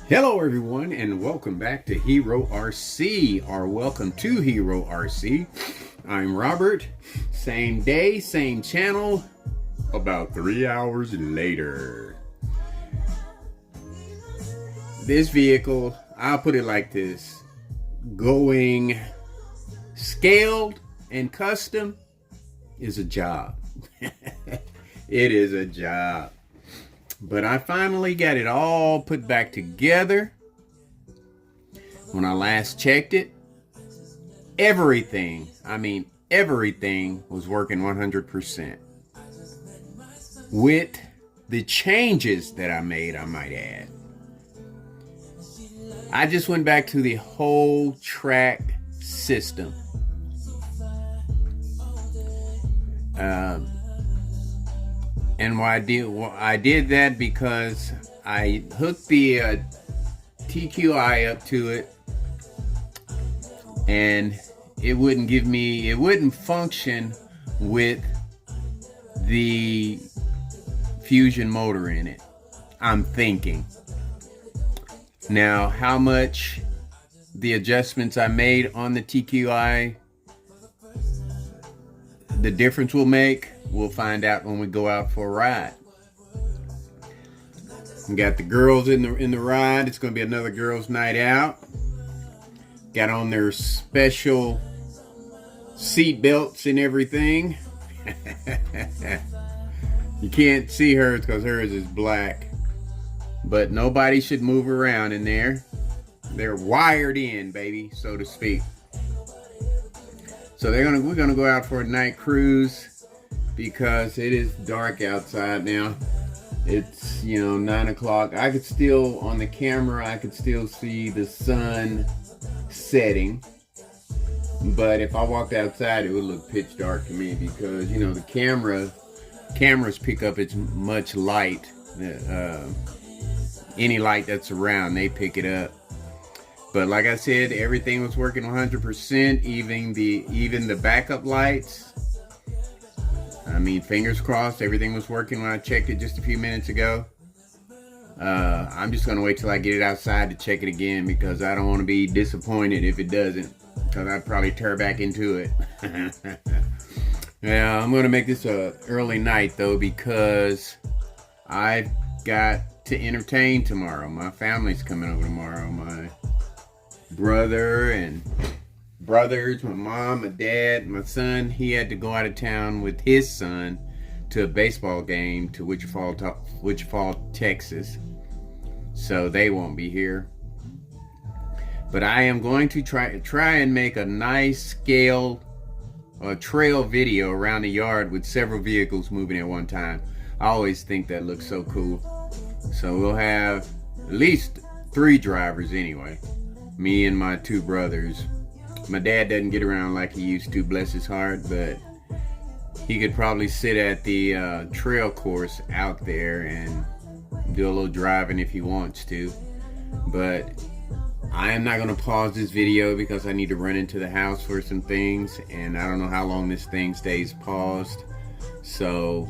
Hello everyone and welcome back to Herorc, or welcome to Herorc. I'm Robert. Same day, same channel, about 3 hours later. This vehicle, I'll put it like this, going scaled and custom is a job. It is a job. But I finally got it all put back together. When I last checked it, everything was working 100%. With the changes that I made, I might add. I just went back to the whole track system. And why I did that because I hooked the TQI up to it, and it wouldn't function with the Fusion motor in it. I'm thinking. Now, how much the adjustments I made on the TQI, the difference will make, we'll find out when we go out for a ride. We got the girls in the ride. It's going to be another girls' night out. Got on their special seat belts and everything. You can't see hers because hers is black. But nobody should move around in there. They're wired in, baby, so to speak. So we're gonna go out for a night cruise because it is dark outside now. It's 9 o'clock. On the camera I could still see the sun setting, but if I walked outside it would look pitch dark to me because the cameras pick up as much light. Any light that's around, they pick it up. But like I said, everything was working 100%, even the backup lights. Fingers crossed, everything was working when I checked it just a few minutes ago. I'm just going to wait till I get it outside to check it again because I don't want to be disappointed if it doesn't, because I'd probably tear back into it. Yeah, I'm going to make this a early night though because I've got to entertain tomorrow. My family's coming over tomorrow. My brother and brothers, my mom, my dad, my son. He had to go out of town with his son to a baseball game to Wichita, Texas. So they won't be here. But I am going to try and make a nice scale trail video around the yard with several vehicles moving at one time. I always think that looks so cool. So we'll have at least 3 drivers anyway. Me and my 2 brothers. My dad doesn't get around like he used to, bless his heart, but he could probably sit at the trail course out there and do a little driving if he wants to. But I am not going to pause this video because I need to run into the house for some things, and I don't know how long this thing stays paused. So,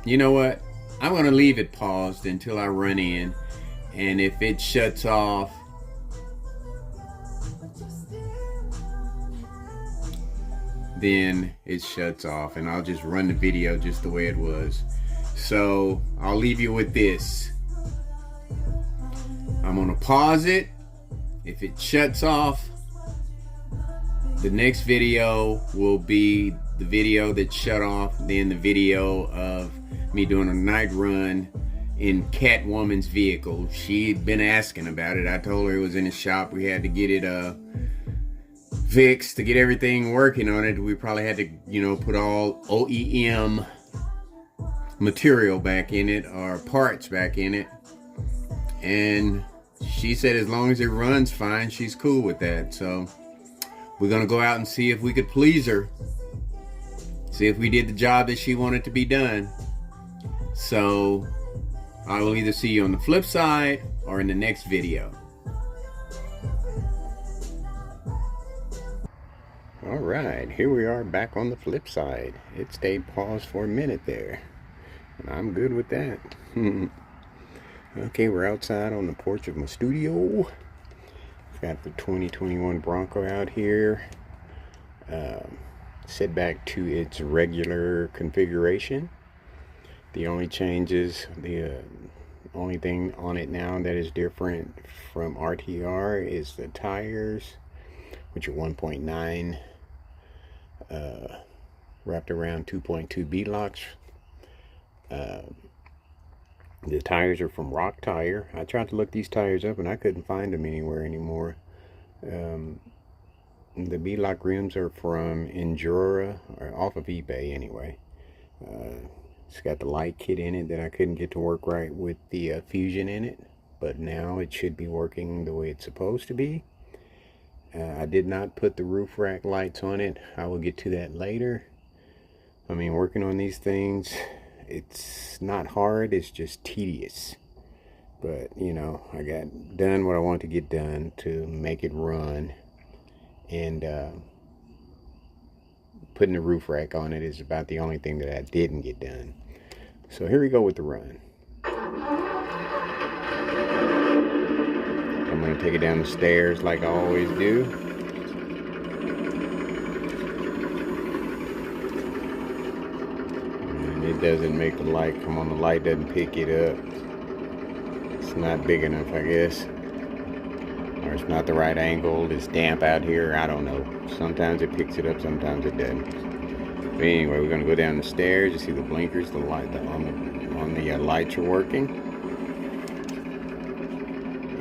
you know what? I'm going to leave it paused until I run in, and if it shuts off, then it shuts off, and I'll just run the video just the way it was. So I'll leave you with this. I'm gonna pause it. If it shuts off, the next video will be the video that shut off, then the video of me doing a night run in Catwoman's vehicle. She'd been asking about it. I told her it was in the shop. We had to get it fixed to get everything working on it. We probably had to put all OEM material back in it, or parts back in it, and she said as long as it runs fine, she's cool with that. So we're gonna go out and see if we could please her, see if we did the job that she wanted to be done. So I will either see you on the flip side or in the next video. Alright, here we are back on the flip side. It stayed paused for a minute there, and I'm good with that. Okay, we're outside on the porch of my studio. Got the 2021 Bronco out here. Set back to its regular configuration. The only changes, the only thing on it now that is different from RTR is the tires, which are 1.9 wrapped around 2.2 B-locks. The tires are from Rock Tire. I tried to look these tires up and I couldn't find them anywhere anymore. The B-lock rims are from Endura, or off of eBay anyway. It's got the light kit in it that I couldn't get to work right with the Fusion in it, but now it should be working the way it's supposed to be. I did not put the roof rack lights on it. I will get to that later. I mean, working on these things, it's not hard, it's just tedious. But, you know, I got done what I want to get done to make it run. And putting the roof rack on it is about the only thing that I didn't get done. So here we go with the run. I'm going to take it down the stairs like I always do. And it doesn't make the light come on. The light doesn't pick it up. It's not big enough, I guess. Or it's not the right angle. It's damp out here. I don't know. Sometimes it picks it up, sometimes it doesn't. But anyway, we're gonna go down the stairs. You see the blinkers, the light on the lights are working,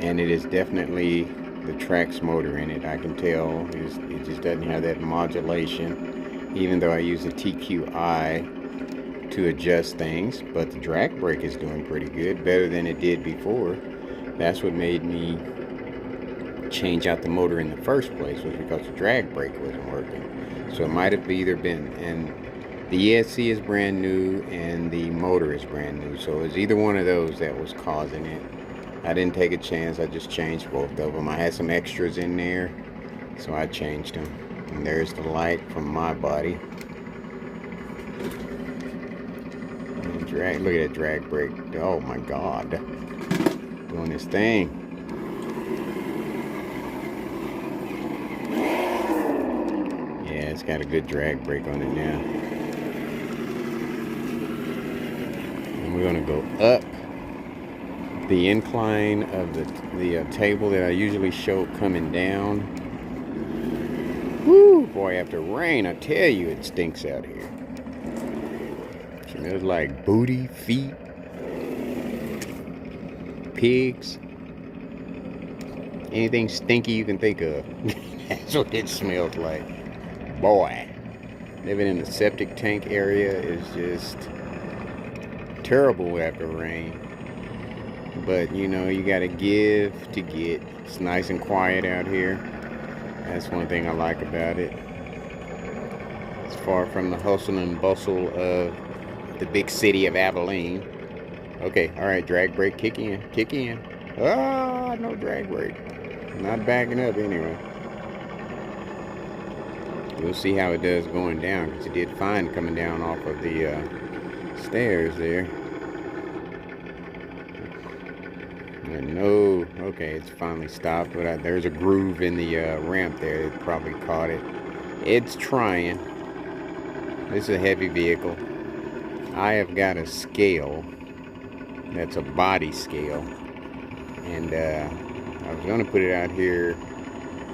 and it is definitely the Trax motor in it. I can tell it just doesn't have that modulation, even though I use the TQI to adjust things. But the drag brake is doing pretty good, better than it did before. That's what made me change out the motor in the first place, was because the drag brake wasn't working. So it might have either been, and the ESC is brand new and the motor is brand new, so it was either one of those that was causing it. I didn't take a chance. I just changed both of them. I had some extras in there, so I changed them. And there's the light from my body. And drag, look at that drag brake. Oh my god, doing this thing. It's got a good drag brake on it now. And we're going to go up the incline of the table that I usually show coming down. Woo, boy, after rain, I tell you, it stinks out here. It smells like booty, feet, pigs, anything stinky you can think of. That's what it smells like. Boy, living in the septic tank area is just terrible after rain. But you know, you gotta give to get. It's nice and quiet out here. That's one thing I like about it. It's far from the hustle and bustle of the big city of Abilene. Okay, alright, drag brake, kick in, kick in. Ah, no drag brake. Not backing up anyway. We'll see how it does going down, because it did fine coming down off of the stairs there. And no, okay, it's finally stopped, but there's a groove in the ramp there. It probably caught it. It's trying. This is a heavy vehicle. I have got a scale that's a body scale, and I was going to put it out here,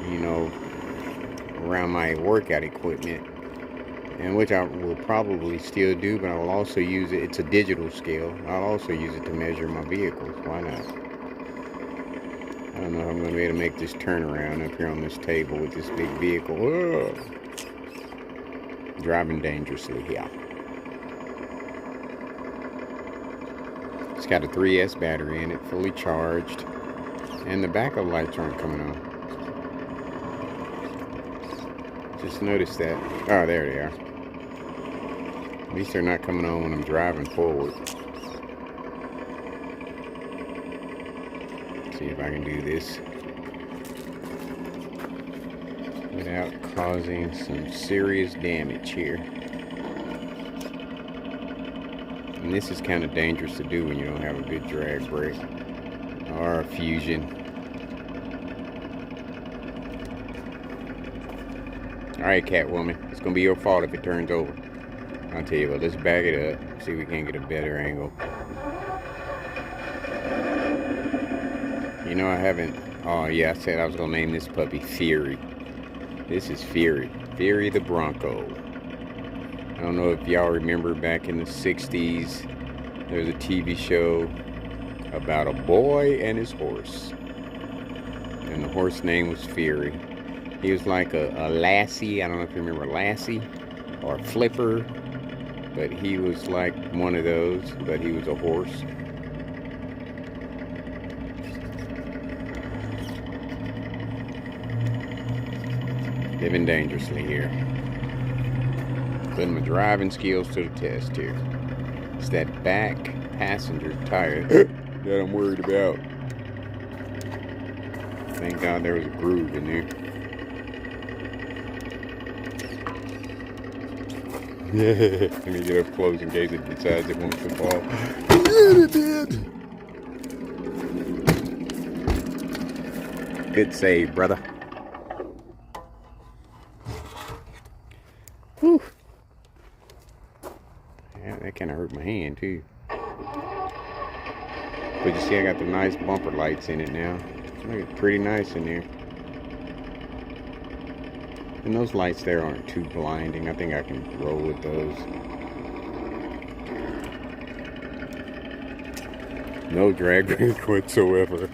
you know, around my workout equipment, and which I will probably still do, but I will also use it. It's a digital scale. I'll also use it to measure my vehicles. Why not? I don't know if I'm going to be able to make this turnaround up here on this table with this big vehicle. Ugh. Driving dangerously here. It's got a 3S battery in it, fully charged, and the backup lights aren't coming on. Just noticed that. Oh, there they are. At least they're not coming on when I'm driving forward. Let's see if I can do this without causing some serious damage here. And this is kind of dangerous to do when you don't have a good drag brake or a fusion. Alright, Catwoman, it's gonna be your fault if it turns over. I'll tell you what, let's back it up, see if we can get a better angle. You know, I haven't, oh yeah, I said I was gonna name this puppy Fury. This is Fury. Fury the Bronco. I don't know if y'all remember back in the 60s, there was a TV show about a boy and his horse. And the horse name was Fury. He was like a Lassie. I don't know if you remember Lassie or Flipper. But he was like one of those, but he was a horse. Living dangerously here. Putting my driving skills to the test here. It's that back passenger tire that I'm worried about. Thank God there was a groove in there. Let me get up close in case it decides it wants to fall. Yeah, it did! Good save, brother. Whew. Yeah, that kind of hurt my hand, too. But you see, I got the nice bumper lights in it now. It's looking pretty nice in there. And those lights there aren't too blinding. I think I can roll with those. No drag brake whatsoever.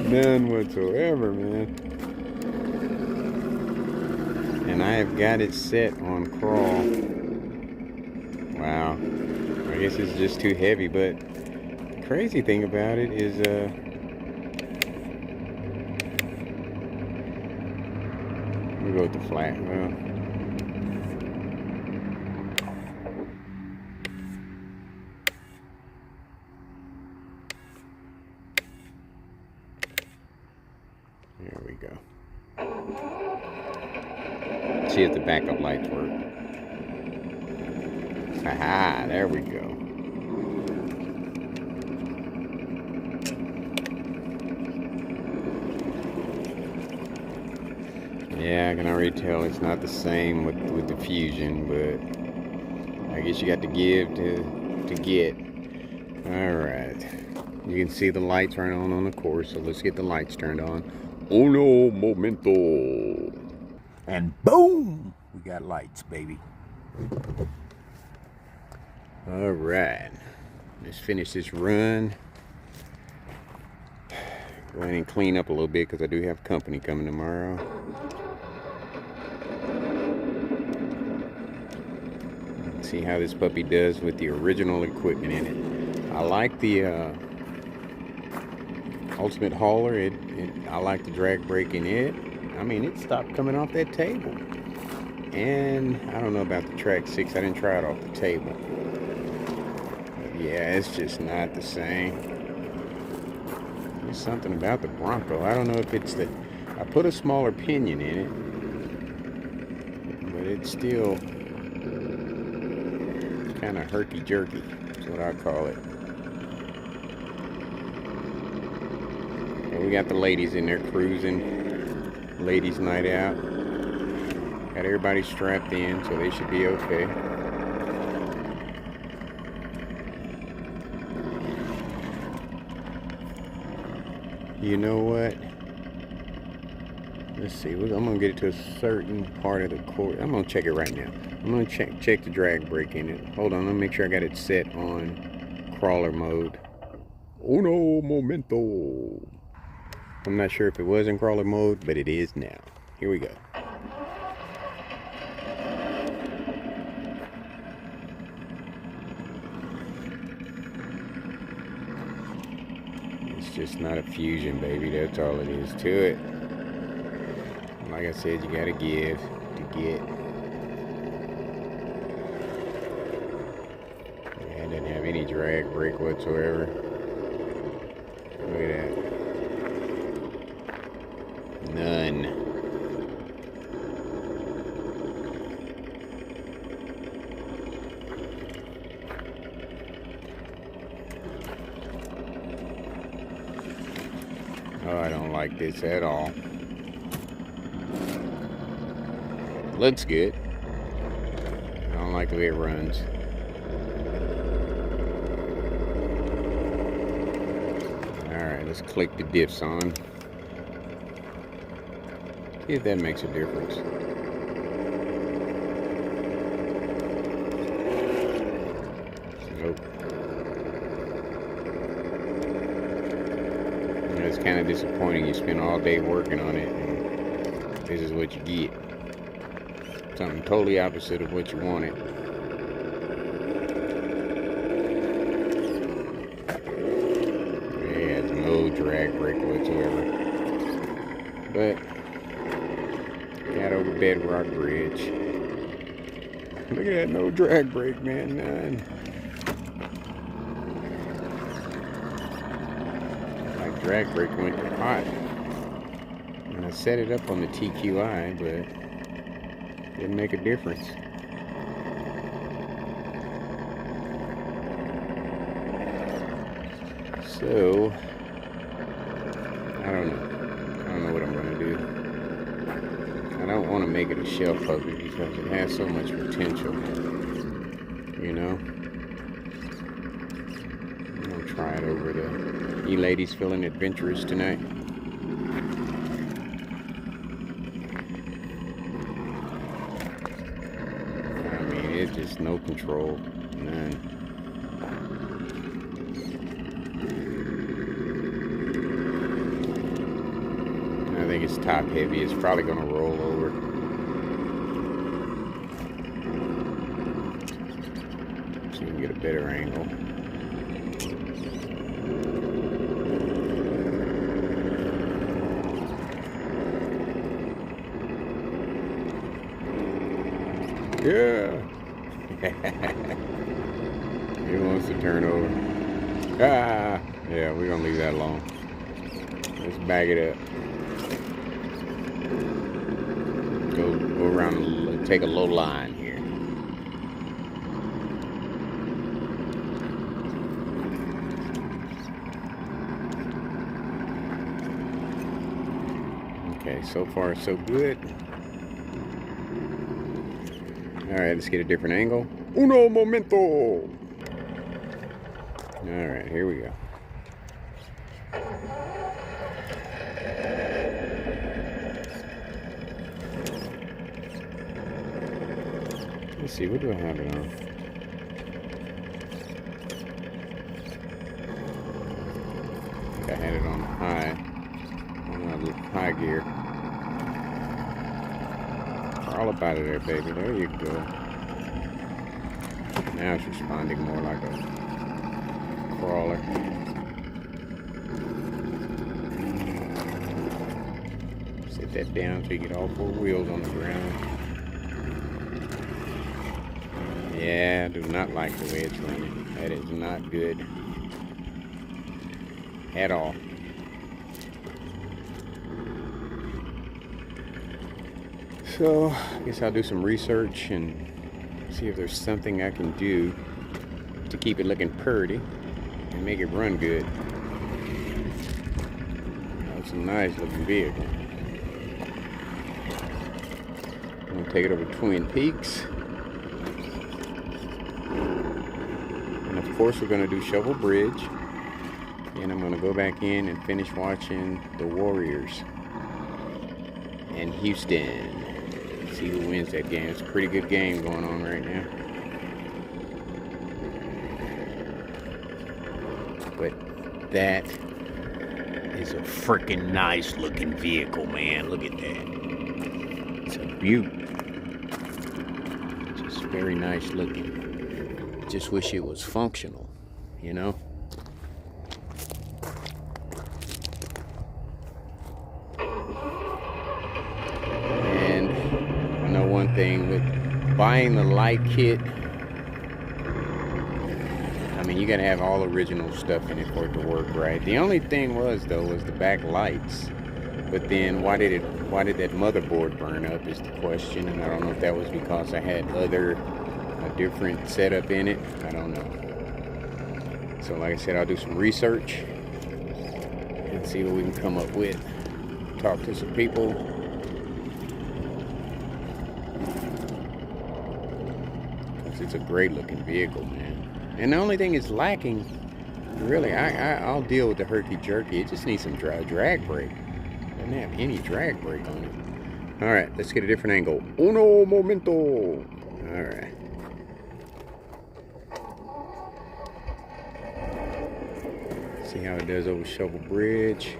None whatsoever, man. And I have got it set on crawl. Wow. I guess it's just too heavy, but the crazy thing about it is we'll go with the flat. Well, there we go. See if the backup lights work. Aha, there we go. Yeah, I can already tell it's not the same with the Fusion, but I guess you got to give to get. Alright. You can see the lights right on the course, so let's get the lights turned on. Uno momento. And boom! We got lights, baby. Alright. Let's finish this run. Go ahead and clean up a little bit because I do have company coming tomorrow. Let's see how this puppy does with the original equipment in it. I like the Ultimate Hauler. I like the drag brake in it. I mean, it stopped coming off that table. And I don't know about the Track 6. I didn't try it off the table. But yeah, it's just not the same. There's something about the Bronco. I don't know if it's the... I put a smaller pinion in it. But it's still kind of herky-jerky. That's what I call it. But we got the ladies in there cruising. Ladies' night out. Got everybody strapped in, so they should be okay. You know what? Let's see. I'm gonna get it to a certain part of the course. I'm gonna check it right now. I'm gonna check the drag brake in it. Hold on. Let me make sure I got it set on crawler mode. Uno momento. I'm not sure if it was in crawler mode, but it is now. Here we go. It's just not a Fusion, baby. That's all it is to it. Like I said, you gotta give to get. Yeah, it doesn't have any drag brake whatsoever. Look at that. None. Oh, I don't like this at all. Looks good. I don't like the way it runs. Alright, let's click the diffs on. See if that makes a difference. Nope. It's kind of disappointing. You spend all day working on it, and this is what you get. Something totally opposite of what you wanted. It has no drag brake whatsoever. But got over Bedrock Bridge. Look at that, no drag brake, man, none. My drag brake went hot. And I set it up on the TQI, but didn't make a difference. So, I don't know. I don't know what I'm going to do. I don't want to make it a shelf puppy because it has so much potential. You know? I'm going to try it over to you ladies feeling adventurous tonight. It's just no control, none. I think it's top heavy. It's probably going to roll over. So you can get a better angle. Yeah. He wants to turn over. Ah, yeah, we're gonna leave that alone. Let's bag it up. Go around and take a low line here. Okay, so far so good. Alright, let's get a different angle. Uno momento! Alright, here we go. Let's see, what do I have it on? I think I had it on high gear. All up out of there, baby. There you go. Now it's responding more like a crawler. Set that down so you get all four wheels on the ground. Yeah, I do not like the way it's running. That is not good at all. So, I guess I'll do some research and see if there's something I can do to keep it looking pretty and make it run good. That's a nice looking vehicle. I'm going to take it over Twin Peaks. And of course we're going to do Shovel Bridge. And I'm going to go back in and finish watching the Warriors in Houston. See who wins that game. It's a pretty good game going on right now. But that is a freaking nice looking vehicle, man. Look at that. It's a beaut. Just very nice looking. Just wish it was functional, you know? One thing with buying the light kit, I mean, you gotta have all original stuff in it for it to work right. The only thing was the back lights. But then why did that motherboard burn up is the question, and I don't know if that was because I had a different setup in it. I don't know. So like I said, I'll do some research Let's see what we can come up with. Talk to some people. It's a great looking vehicle, man. And the only thing it's lacking, really, I'll deal with the herky jerky. It just needs some drag brake. Doesn't have any drag brake on it. All right, let's get a different angle. Uno momento. All right. See how it does over Shovel Bridge.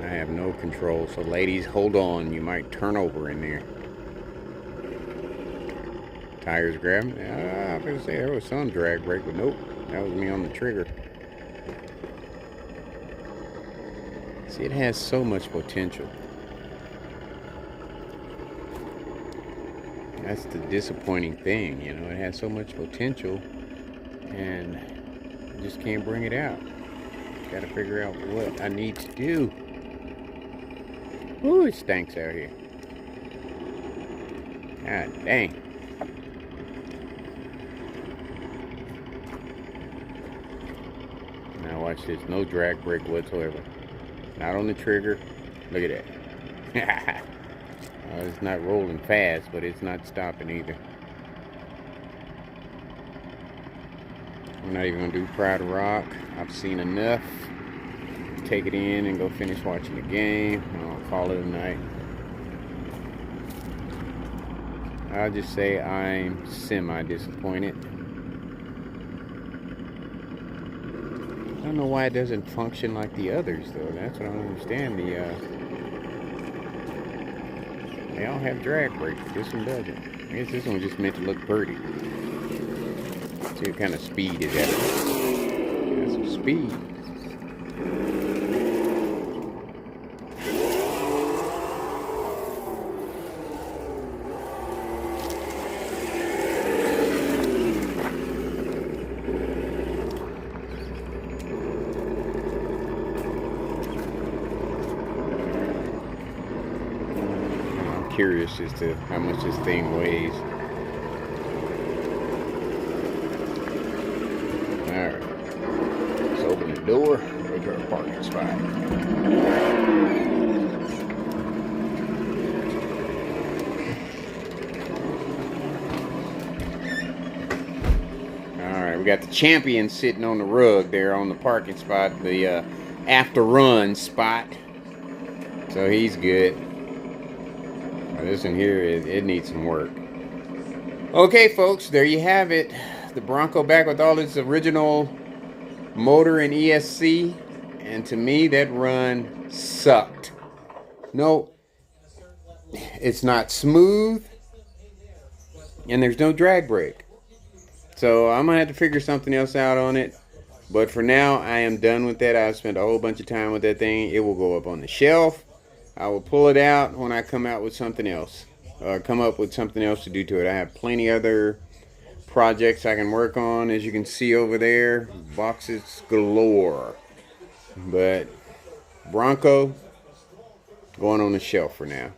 I have no control, so ladies, hold on. You might turn over in there. Tires grabbing. I was going to say there was some drag brake, but nope. That was me on the trigger. See, it has so much potential. That's the disappointing thing, you know. It has so much potential, and I just can't bring it out. Got to figure out what I need to do. Ooh, it stinks out here. God dang. Now watch this. No drag brake whatsoever. Not on the trigger. Look at that. It's not rolling fast, but it's not stopping either. I'm not even going to do Pride of Rock. I've seen enough. Take it in and go finish watching the game. I'll call it a night. I'll just say I'm semi-disappointed. I don't know why it doesn't function like the others, though. That's what I don't understand. They all have drag brakes, but this one doesn't. I guess this one just meant to look pretty. See what kind of speed is that? Got some speed. Curious as to how much this thing weighs. Alright, let's open the door, go to our parking spot. Alright, we got the champion sitting on the rug there on the parking spot, the after run spot. So he's good. This one here, it needs some work. Okay, folks, there you have it. The Bronco back with all its original motor and ESC. And to me, that run sucked. No, it's not smooth. And there's no drag brake. So I'm going to have to figure something else out on it. But for now, I am done with that. I've spent a whole bunch of time with that thing. It will go up on the shelf. I will pull it out when I come out with something else. Come up with something else to do to it. I have plenty other projects I can work on. As you can see over there, boxes galore. But Bronco, going on the shelf for now.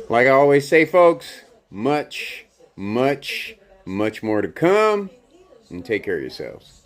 Like I always say, folks, much more to come. And take care of yourselves.